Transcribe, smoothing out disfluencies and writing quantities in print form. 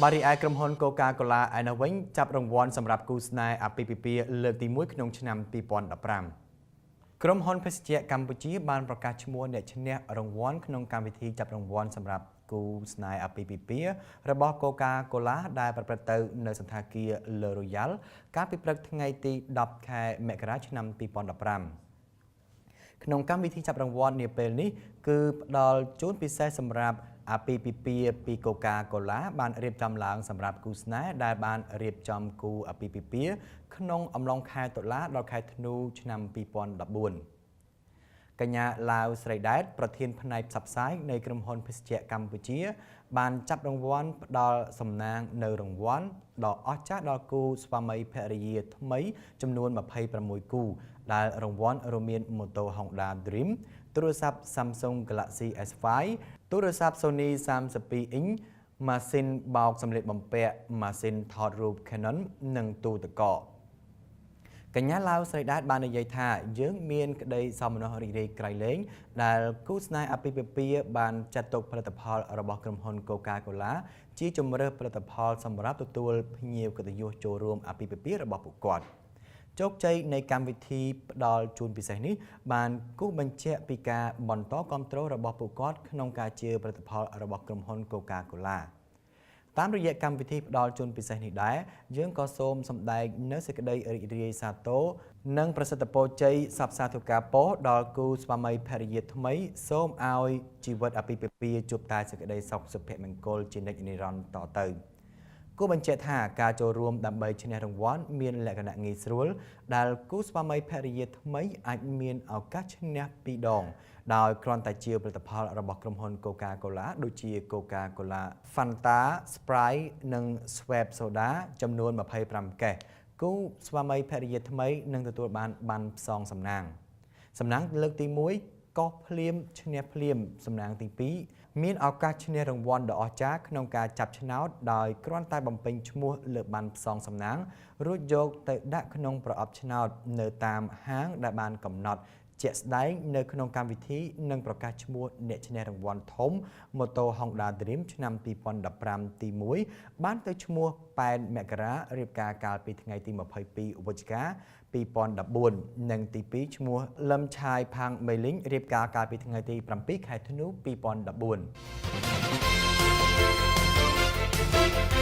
បារីឯក្រុមហ៊ុន Coca-Cola ឯនោះវិញចាប់រង្វាន់សម្រាប់គូស្នេហ៍អាពាហ៍ពិពាហ៍លើកទី1ក្នុងឆ្នាំ2015ក្រុមហ៊ុនភេសជ្ជៈកម្ពុជាបានប្រកាសឈ្មោះអ្នកឈ្នះរង្វាន់ក្នុងកម្មវិធីចាប់រង្វាន់សម្រាប់គូស្នេហ៍អាពាហ៍ពិពាហ៍របស់ Coca-Cola ដែលប្រព្រឹត្តទៅនៅសន្តាគារ Le Royal កាលពីព្រឹកថ្ងៃទី10ខែមករាឆ្នាំ2015ក្នុងកម្មវិធីចាប់រង្វាន់នាពេលនេះគឺផ្ដល់ជូនពិសេសសម្រាប់អាពាហ៍ពិពាហ៍ពី Coca-Cola បានរៀបចំឡើងសម្រាប់គូស្នេហ៍ដែលបានរៀបចំគូអាពាហ៍ពិពាហ៍ក្នុងអំឡុងខែតុលាដល់ខែធ្នូឆ្នាំ2014កញ្ញាឡាវស្រីដែតប្រធានផ្នែកផ្សព្វផ្សាយនៃក្រុមហ៊ុនភេសជ្ជៈកម្ពុជាបានចាប់រង្វាន់ផ្ដល់សំណាងនៅរង្វាន់ដ៏អស្ចារ្យដល់គូស្វាមីភរិយាថ្មីចំនួន26គូដែលរង្វាន់រួមមានម៉ូតូ Honda Dream ទូរស័ព្ទ Samsung Galaxy S5 ទូរស័ព្ទ Sony 32 អ៊ីងម៉ាស៊ីនបោកសម្លៀកបំពាក់ម៉ាស៊ីនថតរូប Canon និងទូទឹកកកកញ្ញាឡាវស្រីដែតបាននិយាយថាយើងមានក្តីសោមនស្សរីករាយក្រៃលែងដែលគូស្នេហ៍អាពាហ៍ពិពាហ៍បានចាត់ទុកផលិតផលរបស់ក្រុមហ៊ុន Coca-Cola ជាជម្រើសផលិតផលសម្រាប់ទទួលភ្ញៀវកិត្តិយសចូលរួមអាពាហ៍ពិពាហ៍របស់ពួកគាត់ជោគជ័យនៃកម្មវិធីផ្ដល់ជូនពិសេសនេះបានគូសបញ្ជាក់ពីការបន្តគាំទ្ររបស់ពួកគាត់ក្នុងការជឿផលិតផលរបស់ក្រុមហ៊ុន Coca-Cola តាមរយៈកម្មវិធីផ្ដល់ជូនពិសេសនេះដែរយើងក៏សូមសម្ដែងនូវសេចក្តីរីករាយសាទរនិងប្រសិទ្ធពរជ័យសព្វសាធុការពរដល់គូស្វាមីភរិយាថ្មីសូមឲ្យជីវិតអាពាហ៍ពិពាហ៍ជួបតែសេចក្តីសុខសុភមង្គលជានិច្ចនិរន្តរ៍តទៅគូបញ្ជាក់ថាការចូលរួមដើម្បីឈ្នះរង្វាន់មានលក្ខណៈងាយស្រួលដែលគូស្វាមីភរិយាថ្មីអាចមានឱកាសឈ្នះ2ដងដោយគ្រាន់តែជាផលិតផលរបស់ក្រុមហ៊ុន Coca-Cola ដូចជា Coca-Cola Fanta Sprite និង Schweppes Soda ចំនួន25កេសគូស្វាមីភរិយាថ្មីនឹងទទួលបានផ្សងសំណាងលើកទី1កោះភ្លាមឈ្នះភ្លាមសំណាងទី2មានឱកាសឈ្នះរង្វាន់ដ៏អស្ចារ្យក្នុងការចាប់ឆ្នោតដោយគ្រាន់តែបំពេញឈ្មោះលើបានផ្សងសំណាងរួចយកទៅដាក់ក្នុងប្រអប់ឆ្នោតនៅតាមហាងដែលបានកំណត់ជាក់ស្ដែងនៅក្នុងកម្មវិធីនិងប្រកាសឈ្មោះអ្នកឈ្នះរង្វាន់ធំម៉ូតូ Honda Dream ឆ្នាំ2015ទី1បានទៅឈ្មោះប៉ែនមករារៀបការកាលពីថ្ងៃទី22វិច្ឆិកា2014និងទី2ឈ្មោះលឹមឆាយផាងមេលីងរៀបការកាលពីថ្ងៃទី7ខែធ្នូ2014